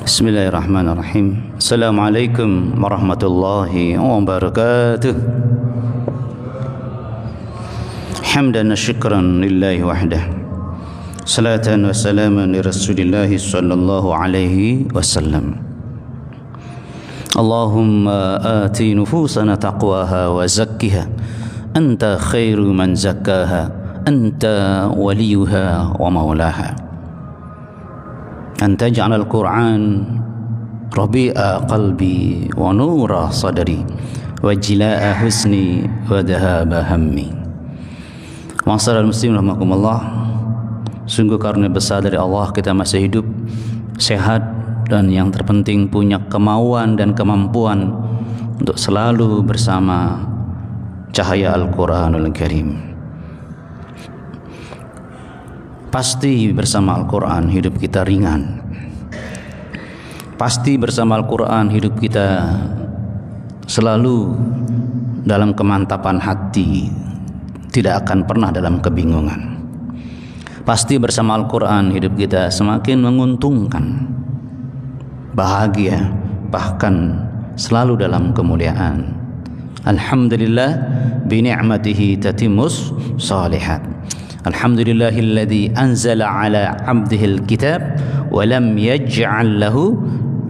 Bismillahirrahmanirrahim. Assalamualaikum warahmatullahi wabarakatuh. Hamdan wa syukran lillahi wahdah. Salatan wa salaman li Rasulillahi sallallahu alaihi wasallam. Allahumma ati nufusana taqwaha wa zakkiha. Anta khairu man zakkaha. Anta waliyuha wa maulaha. أن تجعل القرآن ربيع قلبي ونور صدري وجلاء حزني وذهاب همي. Ma'asyiral muslimin rahimakumullah. Sungguh karunia besar dari Allah kita masih hidup, sehat, dan yang terpenting punya kemauan dan kemampuan untuk selalu bersama cahaya Al-Quranul Karim. Pasti bersama Al-Quran hidup kita ringan. Pasti bersama Al-Quran hidup kita selalu dalam kemantapan hati, tidak akan pernah dalam kebingungan. Pasti bersama Al-Quran hidup kita semakin menguntungkan, bahagia, bahkan selalu dalam kemuliaan. Alhamdulillah bi ni'matihi tatimmus shalihat. Alhamdulillahilladzi anzala ala 'abdihil kitab wa lam yaj'al lahu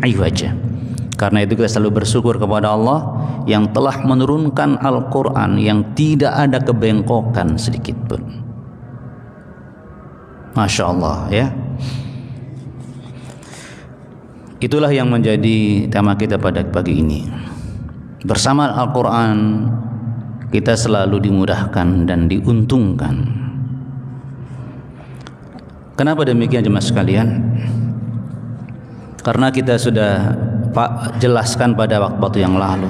'iwaja. Karena itu kita selalu bersyukur kepada Allah yang telah menurunkan Al-Qur'an yang tidak ada kebengkokan sedikit pun. Masya Allah ya. Itulah yang menjadi tema kita pada pagi ini. Bersama Al-Qur'an kita selalu dimudahkan dan diuntungkan. Kenapa demikian jemaah sekalian? Karena kita sudah jelaskan pada waktu yang lalu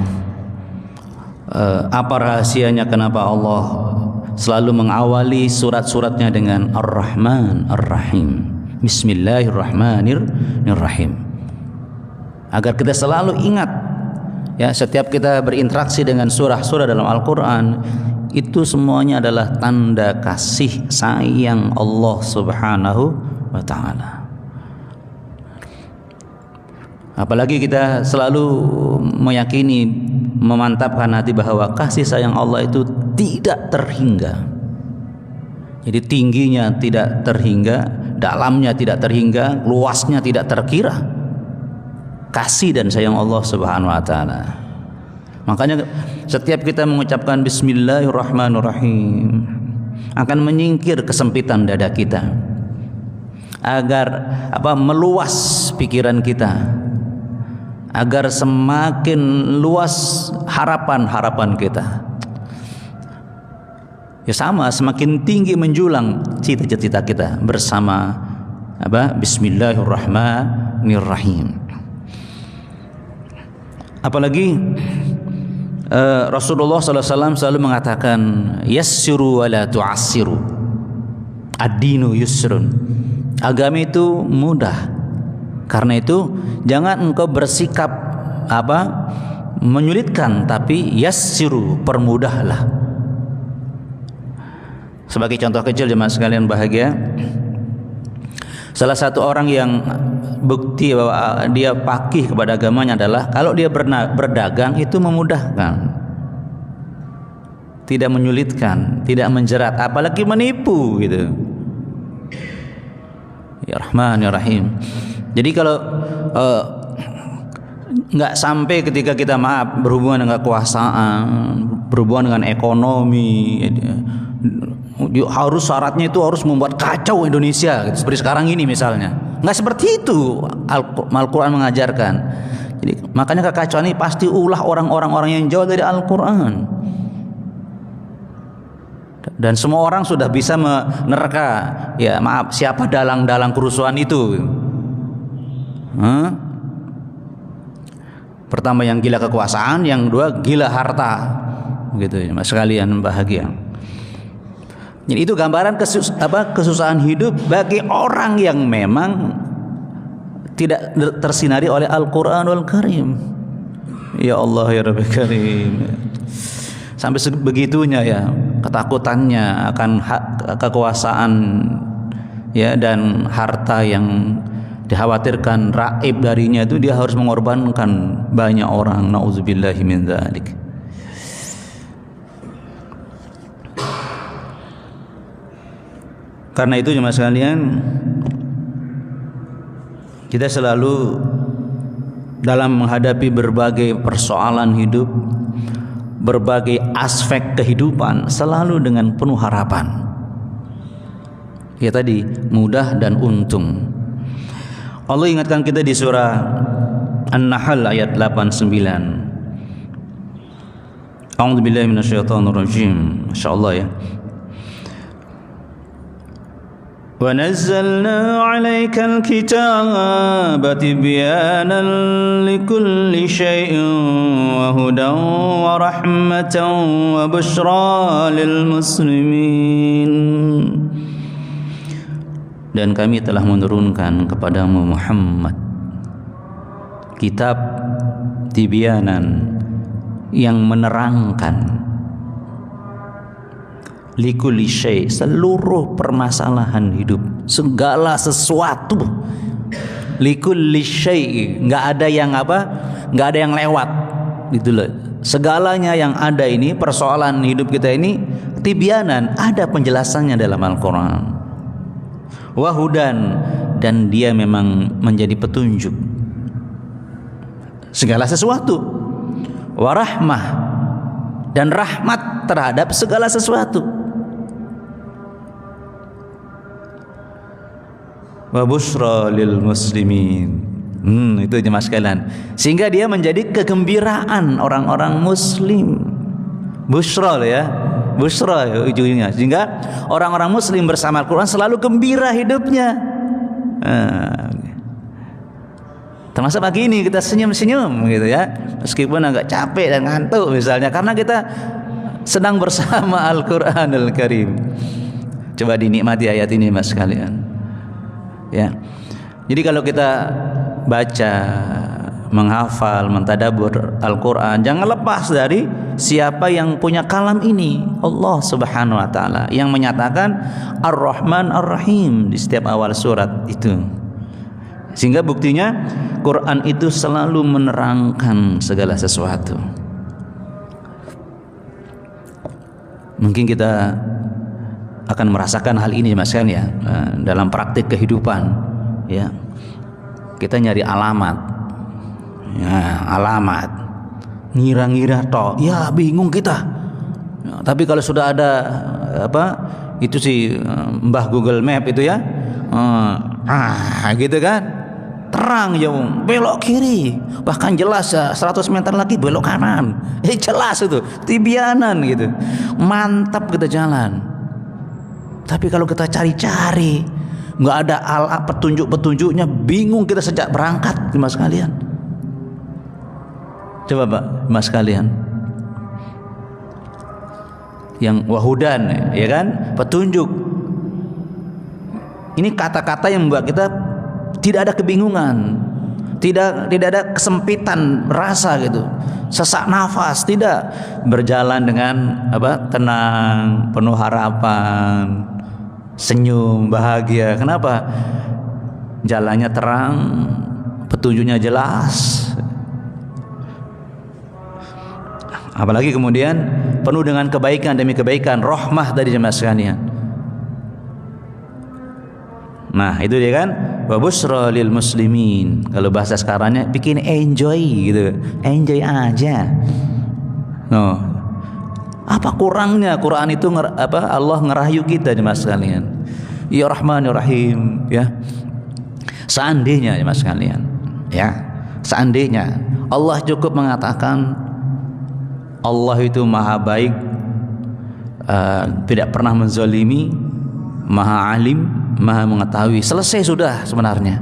apa rahasianya kenapa Allah selalu mengawali surat-suratnya dengan Ar-Rahman Ar-Rahim. Bismillahirrahmanirrahim. Agar kita selalu ingat ya, setiap kita berinteraksi dengan surah-surah dalam Al-Quran, itu semuanya adalah tanda kasih sayang Allah Subhanahu wa ta'ala. Apalagi kita selalu meyakini, memantapkan hati bahwa kasih sayang Allah itu tidak terhingga. Jadi tingginya tidak terhingga, dalamnya tidak terhingga, luasnya tidak terkira. Kasih dan sayang Allah Subhanahu wa ta'ala. Makanya setiap kita mengucapkan Bismillahirrahmanirrahim akan menyingkir kesempitan dada kita, agar meluas pikiran kita, agar semakin luas harapan-harapan kita. Ya sama, semakin tinggi menjulang cita-cita kita bersama Bismillahirrahmanirrahim. Apalagi Rasulullah SAW selalu mengatakan yassiru wa la tu'assiru, ad-dinu yusrun. Agama itu mudah. Karena itu jangan engkau bersikap menyulitkan, tapi yassiru, permudahlah. Sebagai contoh kecil jemaah sekalian bahagia, salah satu orang yang bukti bahwa dia paqih kepada agamanya adalah kalau dia berdagang itu memudahkan, tidak menyulitkan, tidak menjerat, apalagi menipu gitu. Ya Rahman ya Rahim. Jadi kalau nggak sampai ketika kita berhubungan dengan kekuasaan, berhubungan dengan ekonomi, harus syaratnya itu harus membuat kacau Indonesia gitu, seperti sekarang ini misalnya. Nggak seperti itu Al-Quran mengajarkan. Jadi makanya kekacauan ini pasti ulah orang-orang yang jauh dari Al-Quran. Dan semua orang sudah bisa menerka, ya siapa dalang-dalang kerusuhan itu. Pertama yang gila kekuasaan, yang kedua gila harta, gitu mas sekalian bahagia. Jadi itu gambaran kesusahan hidup bagi orang yang memang tidak tersinari oleh Al-Quranul Karim. Ya Allah ya Rabbi Karim. Sampai sebegitunya ya ketakutannya akan kekuasaan ya dan harta yang dikhawatirkan raib darinya itu dia harus mengorbankan banyak orang. Nauzubillahi min dzalik. Karena itu jemaah sekalian, kita selalu dalam menghadapi berbagai persoalan hidup, berbagai aspek kehidupan, selalu dengan penuh harapan. Ya tadi, mudah dan untung. Allah ingatkan kita di surah An-Nahl ayat 89. A'udzubillahi minasyaitonirrajim. Masyaallah ya. وَنَزَّلْنَا عَلَيْكَ الْكِتَابَ تِبْيَانًا لِكُلِّ شَيْءٍ وَهُدًى وَرَحْمَةً وَبُشْرَى لِلْمُسْلِمِينَ. Dan kami telah menurunkan kepadamu Muhammad kitab tibyanan yang menerangkan likulli syai', seluruh permasalahan hidup, segala sesuatu. Likulli syai', enggak ada yang enggak ada yang lewat gitu loh. Segalanya yang ada ini, persoalan hidup kita ini tibyanan, ada penjelasannya dalam Al-Qur'an. Wahudan, dan dia memang menjadi petunjuk segala sesuatu. Warahmah, dan rahmat terhadap segala sesuatu. Wa busyra lil muslimin. Itu jemaah sekalian. Sehingga dia menjadi kegembiraan orang-orang muslim. Busyra ya. Busyra ujungnya. Sehingga orang-orang muslim bersama Al-Qur'an selalu gembira hidupnya. Termasuk pagi ini kita senyum-senyum gitu ya. Meskipun agak capek dan ngantuk misalnya, karena kita sedang bersama Al-Qur'anul Karim. Coba dinikmati ayat ini mas sekalian. Ya. Jadi kalau kita baca, menghafal, mentadabbur Al-Qur'an, jangan lepas dari siapa yang punya kalam ini, Allah Subhanahu wa taala, yang menyatakan Ar-Rahman Ar-Rahim di setiap awal surat itu. Sehingga buktinya Quran itu selalu menerangkan segala sesuatu. Mungkin kita akan merasakan hal ini mas kan ya, dalam praktik kehidupan ya. Kita nyari alamat ya, alamat ngira-ngira toh ya, bingung kita ya, tapi kalau sudah ada itu sih Mbah Google Map itu ya, gitu kan, terang ya, belok kiri, bahkan jelas ya, 100 meter lagi belok kanan, jelas itu tibyanan gitu, mantap kita jalan. Tapi kalau kita cari-cari, nggak ada petunjuk-petunjuknya, bingung kita sejak berangkat, mas kalian. Coba Pak, mas kalian, yang wahudan, ya kan, petunjuk. Ini kata-kata yang membuat kita tidak ada kebingungan, tidak ada kesempitan rasa gitu, sesak nafas, tidak, berjalan dengan tenang, penuh harapan, senyum, bahagia. Kenapa? Jalannya terang, petunjuknya jelas. Apalagi kemudian penuh dengan kebaikan demi kebaikan, rahmah dari jemaah sekalian. Nah, itu dia kan, wa busyra lil muslimin. Kalau bahasa sekarangnya bikin enjoy gitu. Enjoy aja. No. Apa kurangnya Quran itu Allah ngerayu kita jemaah sekalian. Ya Rahman ya Rahim ya. Seandainya jemaah sekalian, ya. Seandainya Allah cukup mengatakan Allah itu maha baik, tidak pernah menzalimi, maha alim, maha mengetahui. Selesai sudah sebenarnya.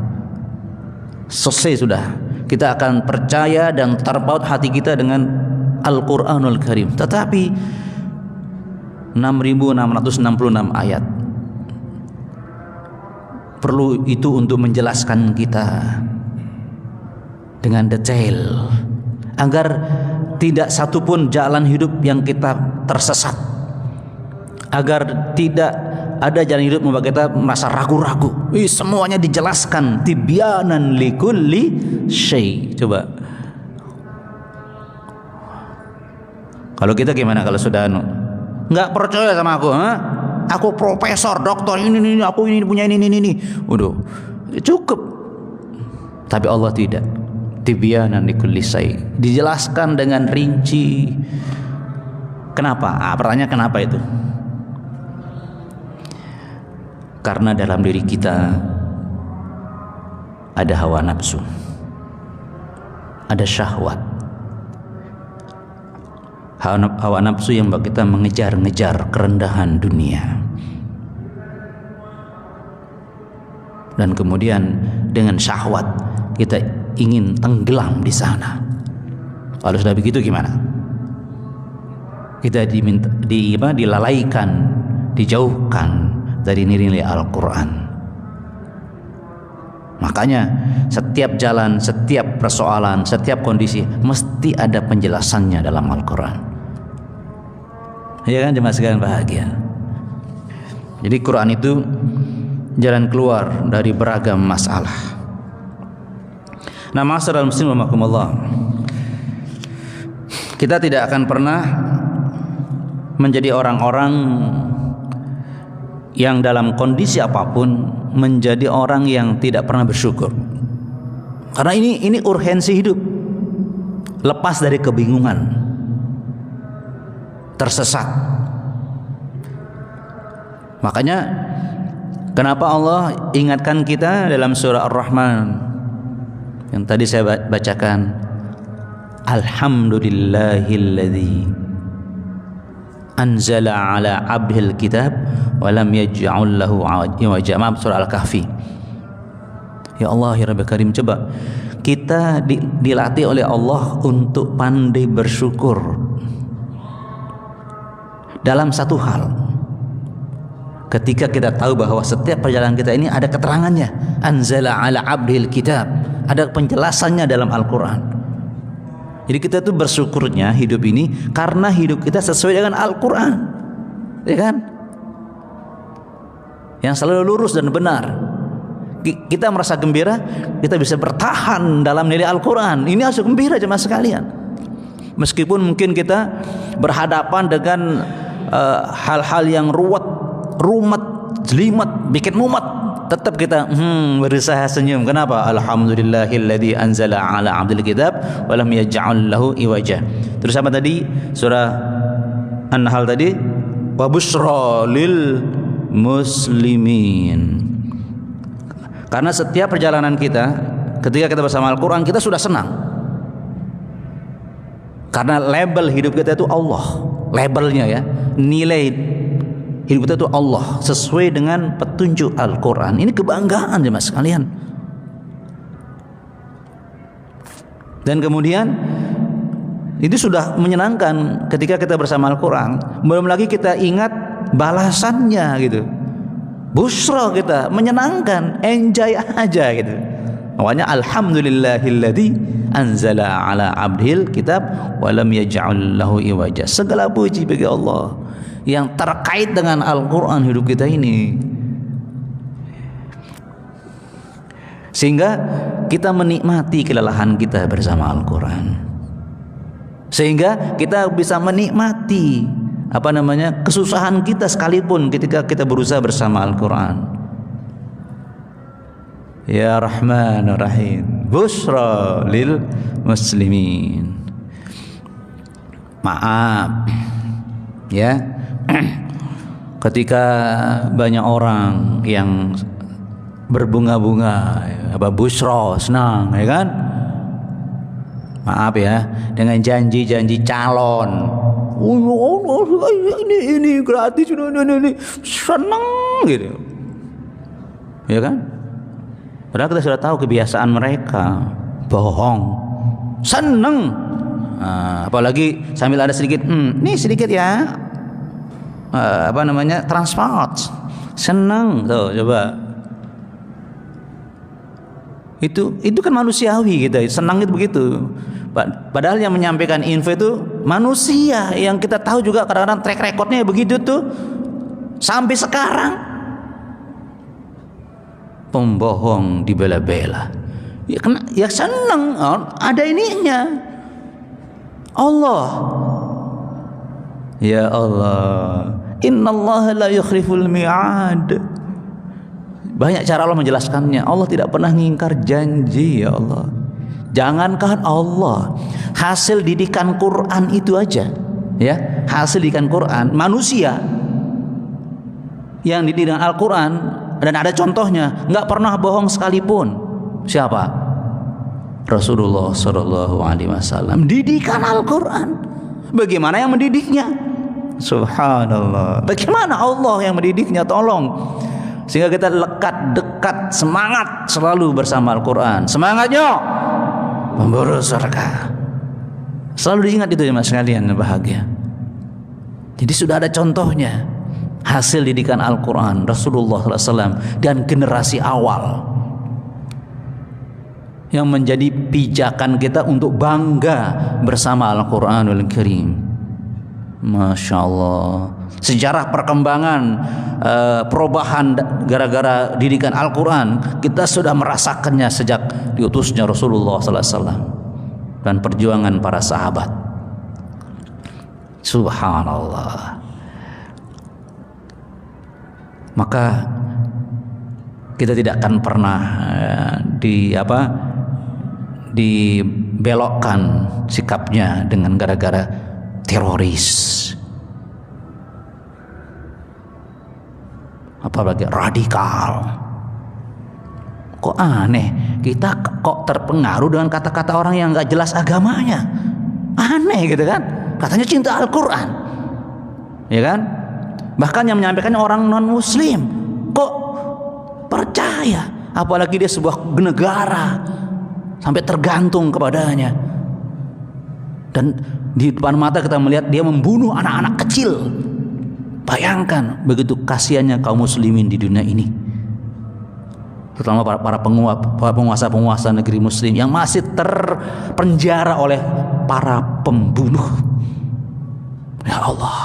Selesai sudah. Kita akan percaya dan terpaut hati kita dengan Al-Qur'anul Karim. Tetapi 6.666 ayat. Perlu itu untuk menjelaskan kita dengan detail, agar tidak satupun jalan hidup yang kita tersesat, agar tidak ada jalan hidup membuat kita merasa ragu-ragu. Semuanya dijelaskan, tibyanan likulli syai. Coba. Kalau kita gimana kalau sudah nggak percaya sama aku, aku profesor, doktor, ini, aku ini punya ini. Udah, cukup. Tapi Allah tidak. Tibyanan likulli syai. Dijelaskan dengan rinci. Kenapa? Pertanyaan kenapa itu? Karena dalam diri kita ada hawa nafsu, ada syahwat. Hawa nafsu yang membuat kita mengejar-ngejar kerendahan dunia. Dan kemudian dengan syahwat kita ingin tenggelam di sana. Kalau sudah begitu gimana? Kita dilalaikan, dijauhkan dari nilai Al-Quran. Makanya setiap jalan, setiap persoalan, setiap kondisi mesti ada penjelasannya dalam Al-Quran. Ya kan, jemaah sekalian bahagia. Jadi Quran itu jalan keluar dari beragam masalah. Nah, ma'asyiral muslimin rahimakumullah, kita tidak akan pernah menjadi orang-orang yang dalam kondisi apapun menjadi orang yang tidak pernah bersyukur. Karena ini urgensi hidup. Lepas dari kebingungan, tersesat. Makanya kenapa Allah ingatkan kita dalam surah Ar-Rahman yang tadi saya bacakan, Alhamdulillahilladzi anzala ala abdil kitab wa lam yaj'al lahu iwaja. Surah Al-Kahfi. Ya Allah, ya Rabbi Karim, coba kita dilatih oleh Allah untuk pandai bersyukur dalam satu hal. Ketika kita tahu bahwa setiap perjalanan kita ini ada keterangannya, anzala ala abdil kitab, ada penjelasannya dalam Al-Quran. Jadi kita tuh bersyukurnya hidup ini karena hidup kita sesuai dengan Al-Quran, ya kan? Yang selalu lurus dan benar. Kita merasa gembira, kita bisa bertahan dalam nilai Al-Quran. Ini harus gembira jemaah sekalian. Meskipun mungkin kita berhadapan dengan hal-hal yang rumet, jelimet, bikin mumet, tetap kita berusaha senyum. Kenapa? Alhamdulillahilladzi anzala ala abdil kitab wa lam yaj'al lahu iwaja. Terus apa tadi? Surah An-Nahl tadi, wa busyra lil muslimin. Karena setiap perjalanan kita, ketika kita bersama Al-Quran, kita sudah senang. Karena label hidup kita itu Allah, labelnya ya, nilai hidup kita itu Allah, sesuai dengan petunjuk Al-Quran. Ini kebanggaan jemaah sekalian. Dan kemudian itu sudah menyenangkan ketika kita bersama Al-Quran. Belum lagi kita ingat balasannya gitu. Busra kita, menyenangkan, enjoy aja gitu. Makanya alhamdulillahilladzi anzala ala abdil kitab wa lam yaj'al lahu iwaja. Segala puji bagi Allah yang terkait dengan Al-Quran hidup kita ini, sehingga kita menikmati kelelahan kita bersama Al-Quran, sehingga kita bisa menikmati kesusahan kita sekalipun ketika kita berusaha bersama Al-Quran. Ya Rahman Rahim, busra lil muslimin. Maaf ya, ketika banyak orang yang berbunga-bunga, busra, senang, ya kan? Maaf ya, dengan janji-janji calon. Ini gratis, ini senang gitu, ya kan? Padahal kita sudah tahu kebiasaan mereka bohong, senang. Apalagi sambil ada sedikit, nih sedikit ya, transport, senang tuh, coba. Itu kan manusiawi kita, senang itu begitu. Padahal yang menyampaikan info itu manusia yang kita tahu juga kadang-kadang track recordnya begitu tuh sampai sekarang. pembohong dibela-bela. Ya senang, ada ininya. Allah, ya Allah, innallaha la yukhliful mi'ad. Banyak cara Allah menjelaskannya. Allah tidak pernah ngingkar janji, ya Allah. Jangankan Allah, hasil didikan Quran itu aja, ya, hasil didikan Quran, manusia yang dididik dengan Al-Quran, dan ada contohnya, nggak pernah bohong sekalipun. Siapa? Rasulullah Shallallahu Alaihi Wasallam. Didikan Al-Quran. Bagaimana yang mendidiknya? Subhanallah. Bagaimana Allah yang mendidiknya? Tolong, sehingga kita lekat, dekat, semangat selalu bersama Al-Quran. Semangatnya memburu surga. Selalu diingat itu ya mas sekalian, bahagia. Jadi sudah ada contohnya, hasil didikan Al-Quran, Rasulullah SAW dan generasi awal, yang menjadi pijakan kita untuk bangga bersama Al-Quranul Karim. Masya Allah. Sejarah perkembangan, perubahan gara-gara didikan Al-Quran, kita sudah merasakannya sejak diutusnya Rasulullah SAW dan perjuangan para sahabat. Subhanallah. Maka kita tidak akan pernah dibelokkan sikapnya dengan gara-gara teroris, apalagi radikal. Kok aneh, kita kok terpengaruh dengan kata-kata orang yang gak jelas agamanya. Aneh gitu kan. Katanya cinta Al-Quran, ya kan. Bahkan yang menyampaikannya orang non muslim, kok percaya. Apalagi dia sebuah negara, sampai tergantung kepadanya. Dan di depan mata kita melihat dia membunuh anak-anak kecil. Bayangkan begitu kasihannya kaum muslimin di dunia ini, terutama para penguasa negeri muslim yang masih terpenjara oleh para pembunuh. Ya Allah,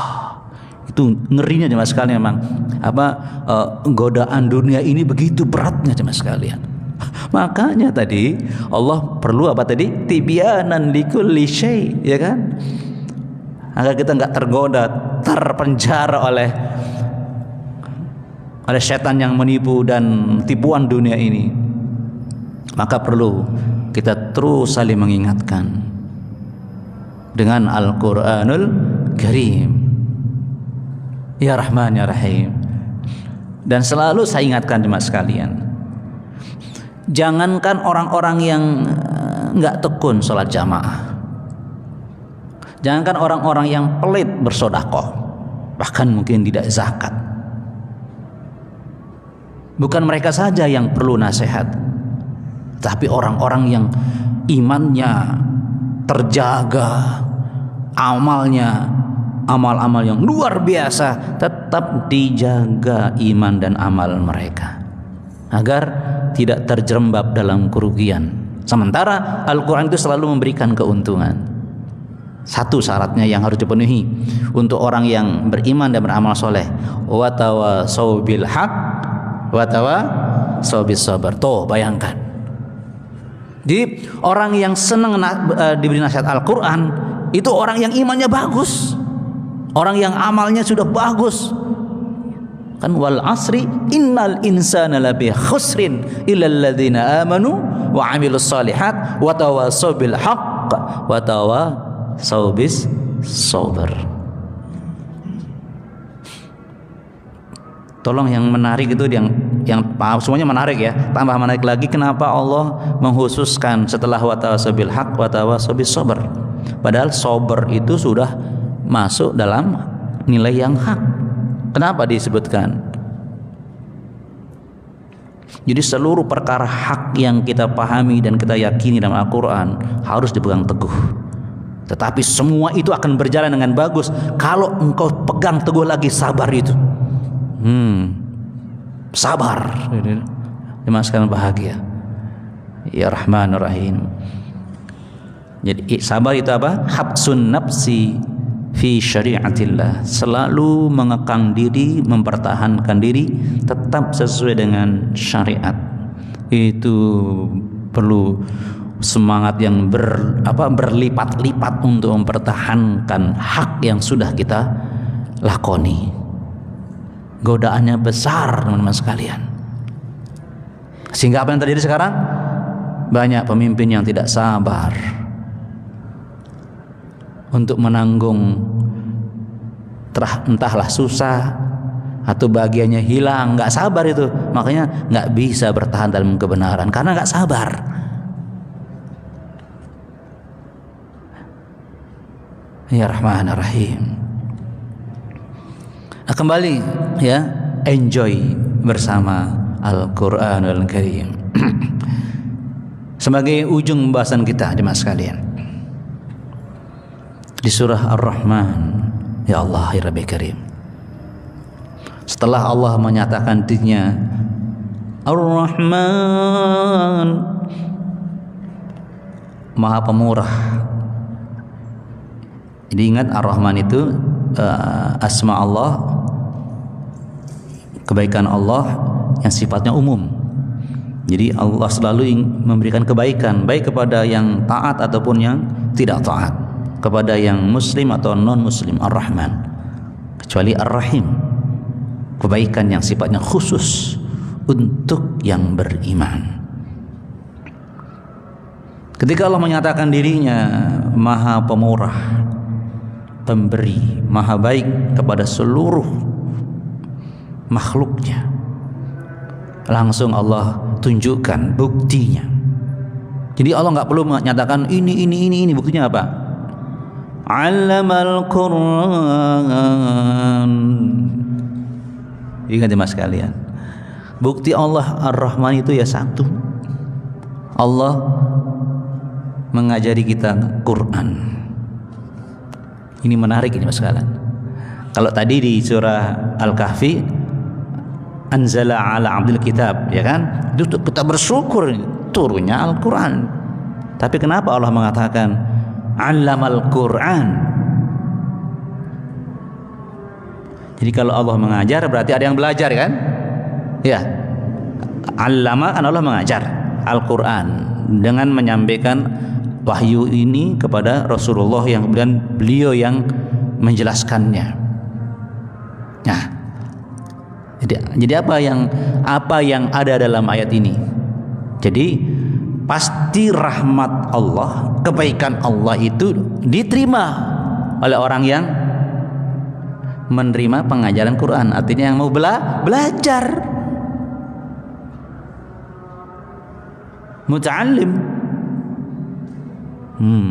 itu ngerinya jemaah sekalian. Memang godaan dunia ini begitu beratnya jemaah sekalian. Makanya tadi Allah perlu tibyanan likulli syai', ya kan, agar kita nggak tergoda, terpenjara oleh setan yang menipu dan tipuan dunia ini. Maka perlu kita terus saling mengingatkan dengan Al-Quranul Karim, ya Rahman ya Rahim. Dan selalu saya ingatkan jemaah sekalian, jangankan orang-orang yang nggak tekun sholat jamaah, jangankan orang-orang yang pelit bersedekah, bahkan mungkin tidak zakat. Bukan mereka saja yang perlu nasihat, tapi orang-orang yang imannya terjaga, amalnya amal-amal yang luar biasa, tetap dijaga iman dan amal mereka agar tidak terjerembab dalam kerugian. Sementara Al-Quran itu selalu memberikan keuntungan. Satu syaratnya yang harus dipenuhi untuk orang yang beriman dan beramal soleh, wa tawasau bil haq wa tawasau bis sabar. Tuh bayangkan, jadi orang yang senang diberi nasihat Al-Quran itu orang yang imannya bagus, orang yang amalnya sudah bagus. Kan wal asri innal insana lafi khusrin illal ladzina amanu wa amilus solihat wa tawassaw bil haqq wa tawassaw bis sabr. Tolong yang menarik itu yang paham semuanya menarik ya. Tambah menarik lagi, kenapa Allah mengkhususkan setelah wa tawassaw bil haqq wa tawassaw bis sabr? Padahal sabr itu sudah masuk dalam nilai yang hak. Kenapa disebutkan? Jadi seluruh perkara hak yang kita pahami dan kita yakini dalam Al-Quran harus dipegang teguh. Tetapi semua itu akan berjalan dengan bagus kalau engkau pegang teguh lagi sabar itu. Sabar. Dimasukkan bahagia. Ya Rahman Rahim. Jadi sabar itu apa? Habsun nafsi fi syariatillah, selalu mengekang diri, mempertahankan diri tetap sesuai dengan syariat. itu perlu semangat yang berlipat-lipat untuk mempertahankan hak yang sudah kita lakoni. Godaannya besar, teman-teman sekalian. Sehingga apa yang terjadi sekarang? Banyak pemimpin yang tidak sabar untuk menanggung entahlah susah atau bagiannya hilang, nggak sabar itu, makanya nggak bisa bertahan dalam kebenaran karena nggak sabar. Ya Rahman Rahim. Nah, kembali ya, enjoy bersama Al-Qur'anul Karim. Sebagai ujung pembahasan kita jemaah sekalian, di surah Ar-Rahman, ya Allah ya Rabbi Karim, setelah Allah menyatakan dirinya Ar-Rahman, Maha Pemurah. Jadi ingat, Ar-Rahman itu asma Allah, kebaikan Allah yang sifatnya umum. Jadi Allah selalu memberikan kebaikan, baik kepada yang taat ataupun yang tidak taat, kepada yang muslim atau non muslim. Ar-Rahman, kecuali Ar-Rahim, kebaikan yang sifatnya khusus untuk yang beriman. Ketika Allah menyatakan dirinya Maha Pemurah, pemberi, maha baik kepada seluruh makhluknya, langsung Allah tunjukkan buktinya. Jadi Allah nggak perlu menyatakan ini, buktinya apa? Allamal Qur'an. Ingat ya mas sekalian, bukti Allah Ar-Rahman itu ya satu, Allah mengajari kita Quran. Ini menarik ini mas sekalian. Kalau tadi di surah Al-Kahfi, anzala ala abdil kitab, ya kan, itu kita bersyukur turunnya Al-Quran. Tapi kenapa Allah mengatakan allamal Quran? Jadi kalau Allah mengajar berarti ada yang belajar kan? Ya, allama kan Allah mengajar Al-Quran dengan menyampaikan wahyu ini kepada Rasulullah yang kemudian beliau yang menjelaskannya. Nah, jadi apa yang ada dalam ayat ini? Jadi pasti rahmat Allah, kebaikan Allah itu diterima oleh orang yang menerima pengajaran Quran, artinya yang mau belajar, muta'allim.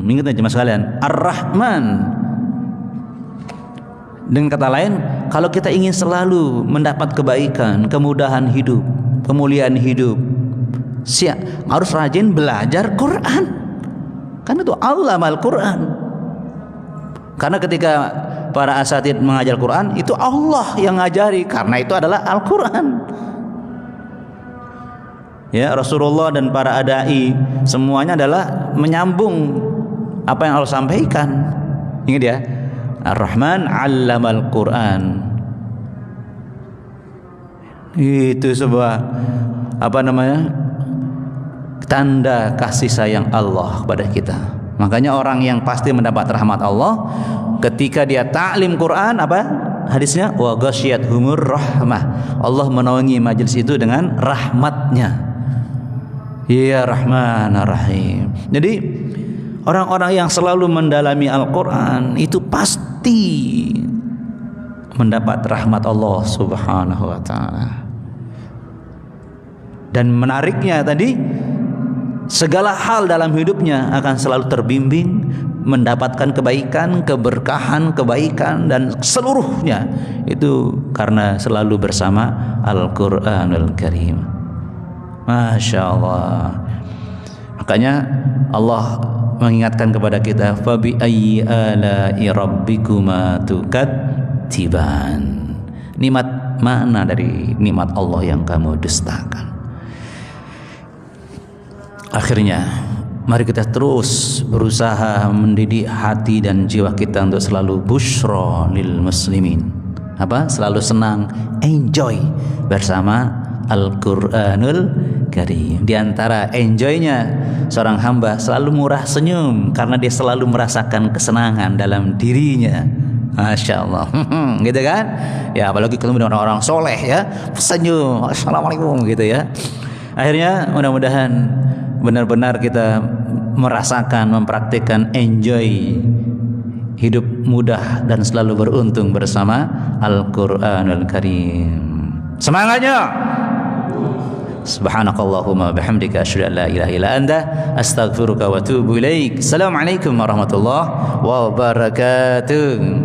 Ingat aja mas kalian, Ar-Rahman. Dengan kata lain, kalau kita ingin selalu mendapat kebaikan, kemudahan hidup, kemuliaan hidup, harus rajin belajar Quran. Karena itu allamal Quran. Karena ketika para asatid mengajar Quran, itu Allah yang ngajari, karena itu adalah Al-Quran. Ya, Rasulullah dan para adai semuanya adalah menyambung apa yang Allah sampaikan. Ingat ya, Ar-Rahman 'allamal Quran. Itu sebuah tanda kasih sayang Allah kepada kita. Makanya orang yang pasti mendapat rahmat Allah ketika dia ta'lim Quran, hadisnya, wa ghasyiyatuhumur rahmah, Allah menaungi majelis itu dengan rahmatnya. Ya Rahman Rahim. Jadi orang-orang yang selalu mendalami Al-Quran itu pasti mendapat rahmat Allah Subhanahu wa ta'ala. Dan menariknya tadi, segala hal dalam hidupnya akan selalu terbimbing, mendapatkan kebaikan, keberkahan, kebaikan, dan seluruhnya itu karena selalu bersama Al-Quranul Karim. Masya Allah. Makanya Allah mengingatkan kepada kita, fabi ayyi ala'i rabbikuma tukadziban. Nikmat mana dari nikmat Allah yang kamu dustakan? Akhirnya mari kita terus berusaha mendidik hati dan jiwa kita untuk selalu busyra lil muslimin. Selalu senang, enjoy bersama Al-Quranul Karim. Di antara enjoynya seorang hamba selalu murah senyum karena dia selalu merasakan kesenangan dalam dirinya. Masya Allah. Gitu kan? Ya, apalagi ketemu dengan orang-orang soleh ya, senyum, assalamualaikum gitu ya. Akhirnya mudah-mudahan benar-benar kita merasakan, mempraktikkan enjoy hidup mudah dan selalu beruntung bersama Al-Qur'anul Karim. Semangatnya. Subhanakallahumma bihamdika asyhadu an la ilaha illa anta astaghfiruka wa atubu ilaik. Assalamualaikum warahmatullahi wabarakatuh.